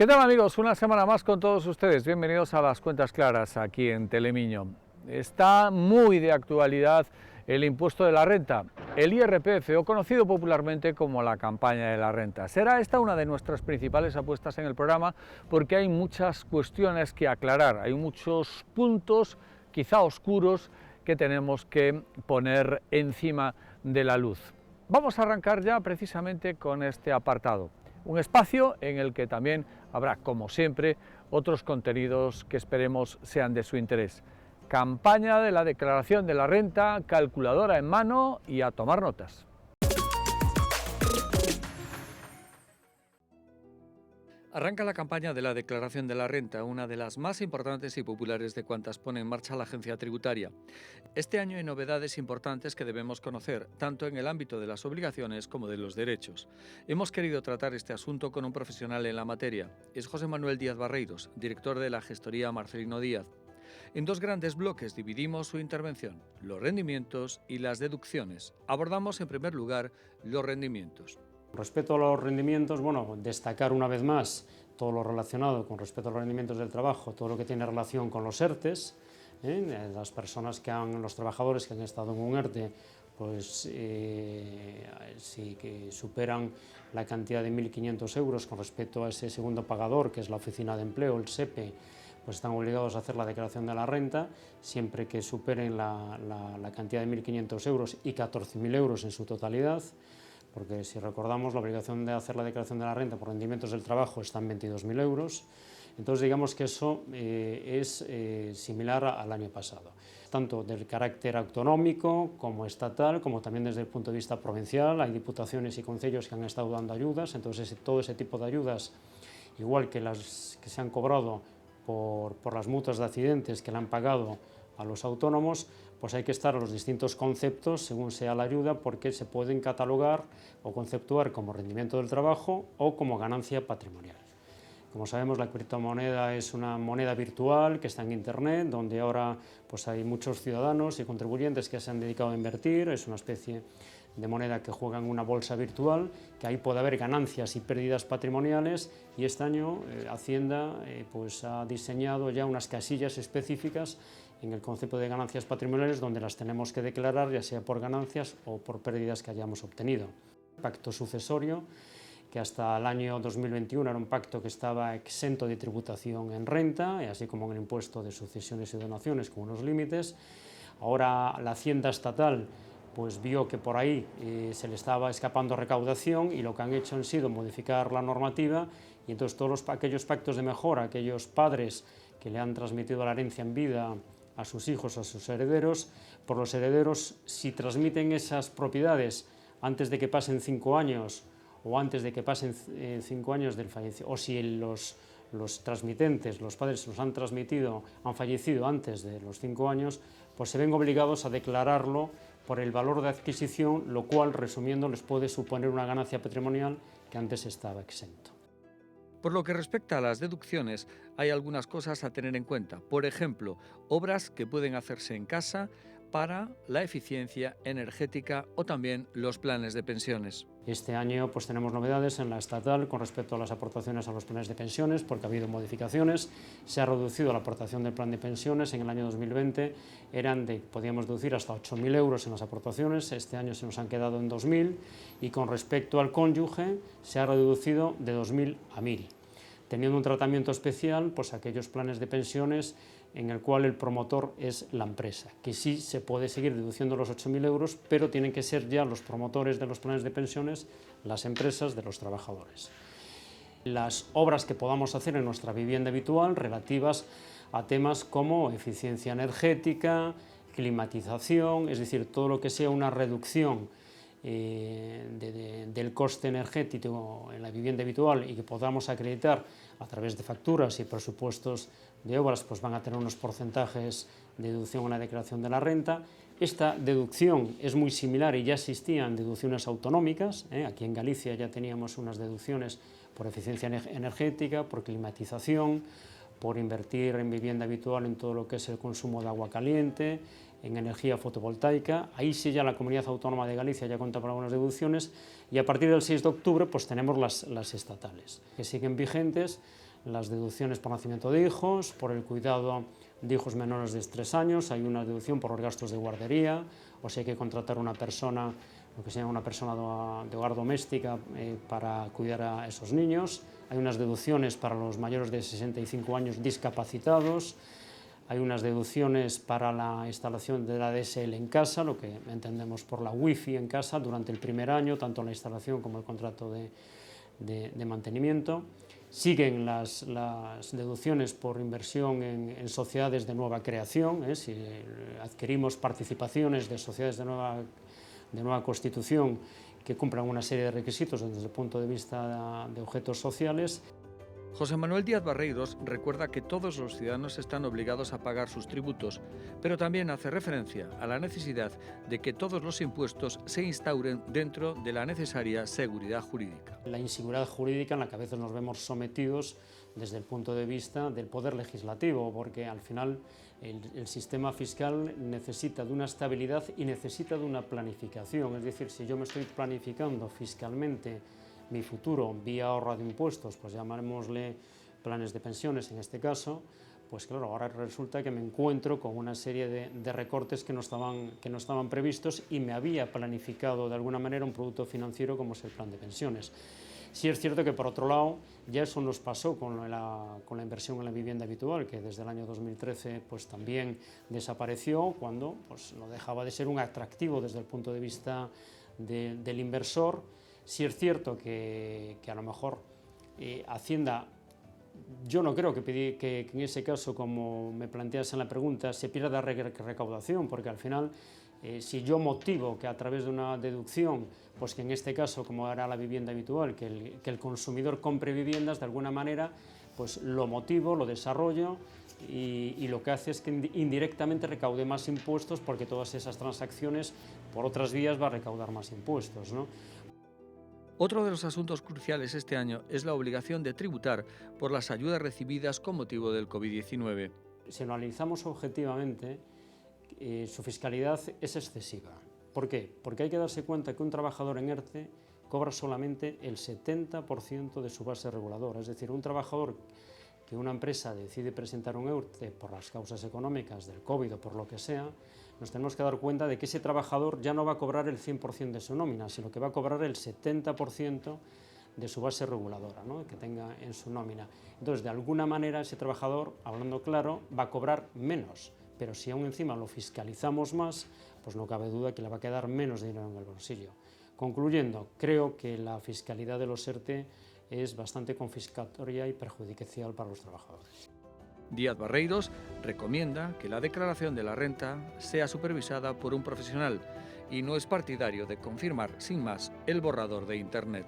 ¿Qué tal, amigos? Una semana más con todos ustedes. Bienvenidos a Las Cuentas Claras aquí en Telemiño. Está muy de actualidad el impuesto de la renta, el IRPF, o conocido popularmente como la campaña de la renta. Será esta una de nuestras principales apuestas en el programa porque hay muchas cuestiones que aclarar, hay muchos puntos quizá oscuros que tenemos que poner encima de la luz. Vamos a arrancar ya precisamente con este apartado. Un espacio en el que también habrá, como siempre, otros contenidos que esperemos sean de su interés. Campaña de la declaración de la renta, calculadora en mano y a tomar notas. Arranca la campaña de la declaración de la renta, una de las más importantes y populares de cuantas pone en marcha la agencia tributaria. Este año hay novedades importantes que debemos conocer, tanto en el ámbito de las obligaciones como de los derechos. Hemos querido tratar este asunto con un profesional en la materia. Es José Manuel Díaz Barreiros, director de la gestoría Marcelino Díaz. En dos grandes bloques dividimos su intervención, los rendimientos y las deducciones. Abordamos en primer lugar los rendimientos. Respecto a los rendimientos, bueno, destacar una vez más todo lo relacionado con respecto a los rendimientos del trabajo, todo lo que tiene relación con los ERTEs, las personas los trabajadores que han estado en un ERTE, pues sí que superan la cantidad de 1.500 euros con respecto a ese segundo pagador, que es la Oficina de Empleo, el SEPE, pues están obligados a hacer la declaración de la renta, siempre que superen la cantidad de 1.500 euros y 14.000 euros en su totalidad, porque si recordamos la obligación de hacer la declaración de la renta por rendimientos del trabajo está en 22.000 euros, entonces digamos que eso es similar al año pasado, tanto del carácter autonómico como estatal, como también desde el punto de vista provincial. Hay diputaciones y concellos que han estado dando ayudas, entonces todo ese tipo de ayudas, igual que las que se han cobrado por las multas de accidentes que le han pagado a los autónomos, pues hay que estar a los distintos conceptos según sea la ayuda, porque se pueden catalogar o conceptuar como rendimiento del trabajo o como ganancia patrimonial. Como sabemos, la criptomoneda es una moneda virtual que está en Internet, donde ahora pues hay muchos ciudadanos y contribuyentes que se han dedicado a invertir. Es una especie de moneda que juega en una bolsa virtual, que ahí puede haber ganancias y pérdidas patrimoniales, y este año Hacienda pues ha diseñado ya unas casillas específicas en el concepto de ganancias patrimoniales, donde las tenemos que declarar, ya sea por ganancias o por pérdidas que hayamos obtenido. Pacto sucesorio, que hasta el año 2021 era un pacto que estaba exento de tributación en renta, así como en el impuesto de sucesiones y donaciones, con unos límites. Ahora la Hacienda estatal pues vio que por ahí se le estaba escapando recaudación, y lo que han hecho han sido modificar la normativa, y entonces todos aquellos pactos de mejora, aquellos padres que le han transmitido la herencia en vida a sus hijos, a sus herederos, por los herederos, si transmiten esas propiedades antes de que pasen 5 años o antes de que pasen 5 años del fallecimiento, o si los transmitentes, los padres los han transmitido, han fallecido antes de los 5 años, pues se ven obligados a declararlo por el valor de adquisición, lo cual, resumiendo, les puede suponer una ganancia patrimonial que antes estaba exento. Por lo que respecta a las deducciones, hay algunas cosas a tener en cuenta. Por ejemplo, obras que pueden hacerse en casa para la eficiencia energética o también los planes de pensiones. Este año pues tenemos novedades en la estatal con respecto a las aportaciones a los planes de pensiones, porque ha habido modificaciones. Se ha reducido la aportación del plan de pensiones. En el año 2020 podíamos deducir hasta 8.000 euros en las aportaciones, este año se nos han quedado en 2.000, y con respecto al cónyuge se ha reducido de 2.000 a 1.000. Teniendo un tratamiento especial, pues aquellos planes de pensiones en el cual el promotor es la empresa, que sí se puede seguir deduciendo los 8.000 euros, pero tienen que ser ya los promotores de los planes de pensiones las empresas de los trabajadores. Las obras que podamos hacer en nuestra vivienda habitual relativas a temas como eficiencia energética, climatización, es decir, todo lo que sea una reducción del coste energético en la vivienda habitual, y que podamos acreditar a través de facturas y presupuestos de obras, pues van a tener unos porcentajes de deducción en la declaración de la renta. Esta deducción es muy similar y ya existían deducciones autonómicas. Aquí en Galicia ya teníamos unas deducciones por eficiencia energética, por climatización, por invertir en vivienda habitual en todo lo que es el consumo de agua caliente, en energía fotovoltaica. Ahí sí ya la Comunidad Autónoma de Galicia ya cuenta con algunas deducciones, y a partir del 6 de octubre pues tenemos las estatales, que siguen vigentes, las deducciones por nacimiento de hijos, por el cuidado de hijos menores de 3 años, hay una deducción por los gastos de guardería, o si hay que contratar una persona, lo que se llama una persona de hogar doméstica para cuidar a esos niños, hay unas deducciones para los mayores de 65 años discapacitados, hay unas deducciones para la instalación de la DSL en casa, lo que entendemos por la wifi en casa durante el primer año, tanto la instalación como el contrato de mantenimiento. Siguen las deducciones por inversión en sociedades de nueva creación, si adquirimos participaciones de sociedades de nueva constitución que cumplan una serie de requisitos desde el punto de vista de objetos sociales. José Manuel Díaz Barreiros recuerda que todos los ciudadanos están obligados a pagar sus tributos, pero también hace referencia a la necesidad de que todos los impuestos se instauren dentro de la necesaria seguridad jurídica. La inseguridad jurídica en la que a veces nos vemos sometidos desde el punto de vista del poder legislativo, porque al final el sistema fiscal necesita de una estabilidad y necesita de una planificación. Es decir, si yo me estoy planificando fiscalmente mi futuro vía ahorro de impuestos, pues llamémosle planes de pensiones en este caso, pues claro, ahora resulta que me encuentro con una serie de recortes que no estaban previstos y me había planificado de alguna manera un producto financiero como es el plan de pensiones. Sí es cierto que por otro lado ya eso nos pasó con la inversión en la vivienda habitual, que desde el año 2013 pues también desapareció cuando pues, no dejaba de ser un atractivo desde el punto de vista del inversor. Sí es cierto que a lo mejor Hacienda, yo no creo que en ese caso, como me planteas en la pregunta, se pierda recaudación, porque al final, si yo motivo que a través de una deducción, pues que en este caso, como era la vivienda habitual, que el consumidor compre viviendas, de alguna manera, pues lo motivo, lo desarrollo y lo que hace es que indirectamente recaude más impuestos, porque todas esas transacciones por otras vías va a recaudar más impuestos, ¿no? Otro de los asuntos cruciales este año es la obligación de tributar por las ayudas recibidas con motivo del COVID-19. Si lo analizamos objetivamente, su fiscalidad es excesiva. ¿Por qué? Porque hay que darse cuenta que un trabajador en ERTE cobra solamente el 70% de su base reguladora. Es decir, un trabajador que una empresa decide presentar un ERTE por las causas económicas del COVID o por lo que sea, nos tenemos que dar cuenta de que ese trabajador ya no va a cobrar el 100% de su nómina, sino que va a cobrar el 70% de su base reguladora, ¿no?, que tenga en su nómina. Entonces, de alguna manera, ese trabajador, hablando claro, va a cobrar menos, pero si aún encima lo fiscalizamos más, pues no cabe duda que le va a quedar menos dinero en el bolsillo. Concluyendo, creo que la fiscalidad de los ERTE es bastante confiscatoria y perjudicial para los trabajadores. Díaz Barreiros recomienda que la declaración de la renta sea supervisada por un profesional y no es partidario de confirmar sin más el borrador de Internet.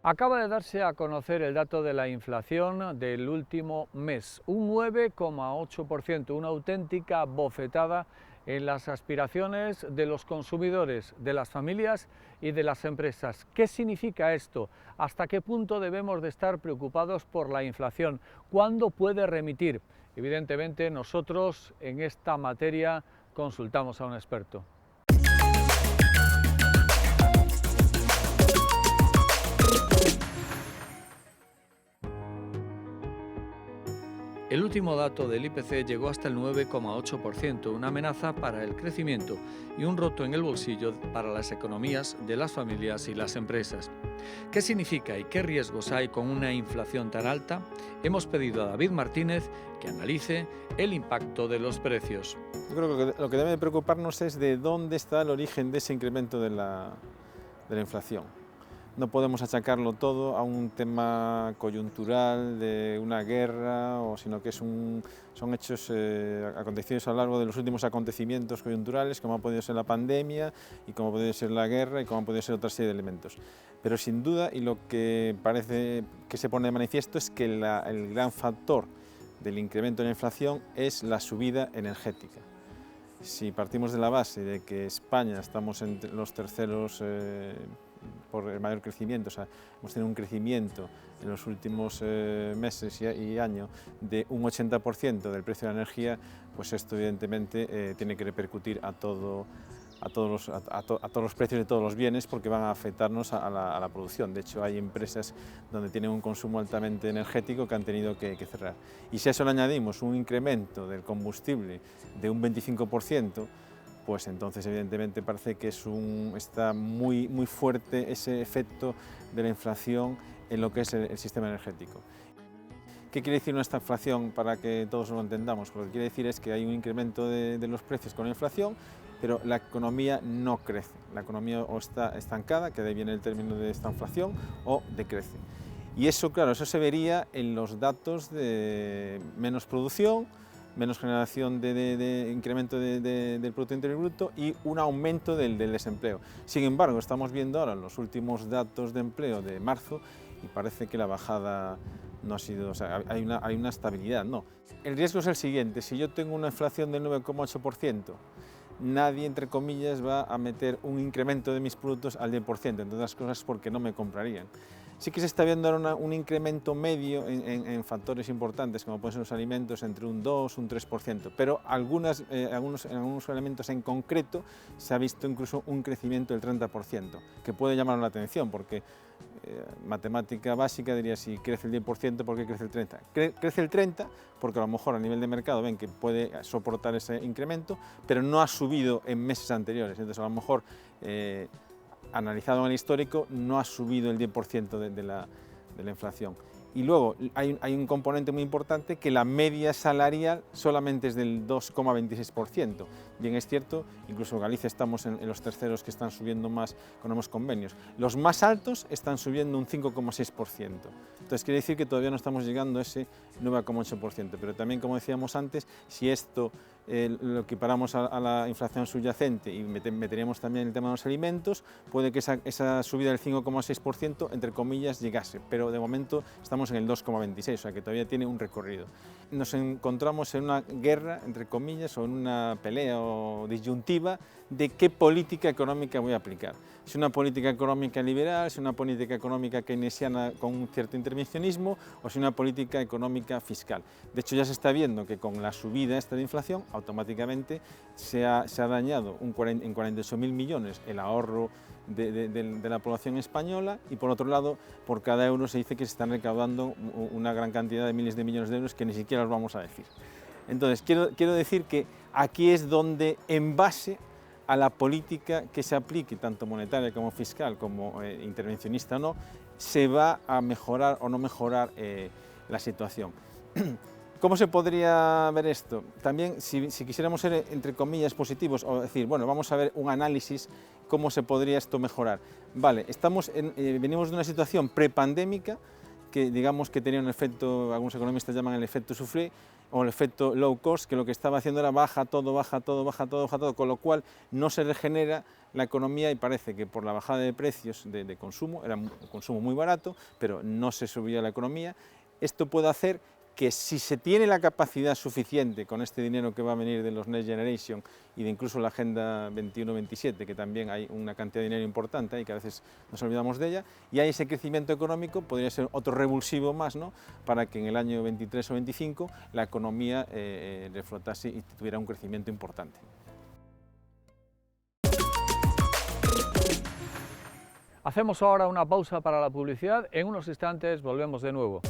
Acaba de darse a conocer el dato de la inflación del último mes, un 9,8%, una auténtica bofetada en las aspiraciones de los consumidores, de las familias y de las empresas. ¿Qué significa esto? ¿Hasta qué punto debemos de estar preocupados por la inflación? ¿Cuándo puede remitir? Evidentemente nosotros en esta materia consultamos a un experto. El último dato del IPC llegó hasta el 9,8%, una amenaza para el crecimiento y un roto en el bolsillo para las economías de las familias y las empresas. ¿Qué significa y qué riesgos hay con una inflación tan alta? Hemos pedido a David Martínez que analice el impacto de los precios. Yo creo que lo que debe preocuparnos es de dónde está el origen de ese incremento de la inflación. No podemos achacarlo todo a un tema coyuntural de una guerra, sino que son hechos, acontecidos a lo largo de los últimos acontecimientos coyunturales, como ha podido ser la pandemia, y como ha podido ser la guerra, y como ha podido ser otra serie de elementos. Pero sin duda, y lo que parece que se pone de manifiesto, es que el gran factor del incremento de la inflación es la subida energética. Si partimos de la base de que España estamos entre los terceros por el mayor crecimiento, o sea, hemos tenido un crecimiento en los últimos meses y año de un 80% del precio de la energía, pues esto evidentemente tiene que repercutir a todo a todos los precios de todos los bienes, porque van a afectarnos a la producción. De hecho, hay empresas donde tienen un consumo altamente energético que han tenido que cerrar. Y si a eso le añadimos un incremento del combustible de un 25%, pues entonces evidentemente parece que está muy fuerte ese efecto de la inflación en lo que es el sistema energético. ¿Qué quiere decir nuestra inflación para que todos lo entendamos? Lo que quiere decir es que hay un incremento de los precios con la inflación, pero la economía no crece. La economía o está estancada, que de ahí viene el término de esta inflación, o decrece. Y eso, claro, eso se vería en los datos de menos producción, menos generación de incremento del Producto Interior Bruto y un aumento del desempleo. Sin embargo, estamos viendo ahora los últimos datos de empleo de marzo y parece que la bajada no ha sido, o sea, hay una estabilidad, no. El riesgo es el siguiente: si yo tengo una inflación del 9,8%, nadie, entre comillas, va a meter un incremento de mis productos al 10%, entre otras cosas porque no me comprarían. Sí que se está viendo ahora un incremento medio en factores importantes, como pueden ser los alimentos, entre un 2 y un 3%, pero en algunos elementos en concreto se ha visto incluso un crecimiento del 30%, que puede llamar la atención, porque matemática básica diría, si crece el 10%, ¿por qué crece el 30%? Crece el 30% porque a lo mejor a nivel de mercado ven que puede soportar ese incremento, pero no ha subido en meses anteriores. Entonces a lo mejor, analizado en el histórico, no ha subido el 10% de la inflación. Y luego hay un componente muy importante, que la media salarial solamente es del 2,26%. Bien es cierto, incluso en Galicia estamos en los terceros que están subiendo más con nuevos convenios. Los más altos están subiendo un 5,6%. Entonces quiere decir que todavía no estamos llegando a ese 9,8%. Pero también, como decíamos antes, si esto lo equiparamos a la inflación subyacente y meteríamos también el tema de los alimentos, puede que esa subida del 5,6%, entre comillas, llegase, pero de momento estamos en el 2,26%, o sea que todavía tiene un recorrido. Nos encontramos en una guerra, entre comillas, o en una pelea o disyuntiva de qué política económica voy a aplicar. Si una política económica liberal, si una política económica keynesiana con un cierto intervencionismo, o si una política económica fiscal. De hecho, ya se está viendo que con la subida esta de inflación, automáticamente se ha dañado en 48.000 millones el ahorro de la población española, y por otro lado, por cada euro se dice que se están recaudando una gran cantidad de miles de millones de euros que ni siquiera los vamos a decir. Entonces, quiero decir que aquí es donde, en base a la política que se aplique, tanto monetaria como fiscal, como intervencionista o no, se va a mejorar o no mejorar la situación. ¿Cómo se podría ver esto? También, si quisiéramos ser, entre comillas, positivos, o decir, bueno, vamos a ver un análisis, ¿cómo se podría esto mejorar? Vale, venimos de una situación prepandémica, que digamos que tenía un efecto, algunos economistas llaman el efecto soufflé, o el efecto low cost, que lo que estaba haciendo era baja todo, con lo cual no se regenera la economía, y parece que por la bajada de precios de consumo, era un consumo muy barato, pero no se subía la economía. Esto puede hacer que, si se tiene la capacidad suficiente con este dinero que va a venir de los Next Generation y de incluso la Agenda 21-27, que también hay una cantidad de dinero importante y que a veces nos olvidamos de ella, y hay ese crecimiento económico, podría ser otro revulsivo más, ¿no?, para que en el año 23 o 25 la economía reflotase y tuviera un crecimiento importante. Hacemos ahora una pausa para la publicidad. En unos instantes volvemos de nuevo.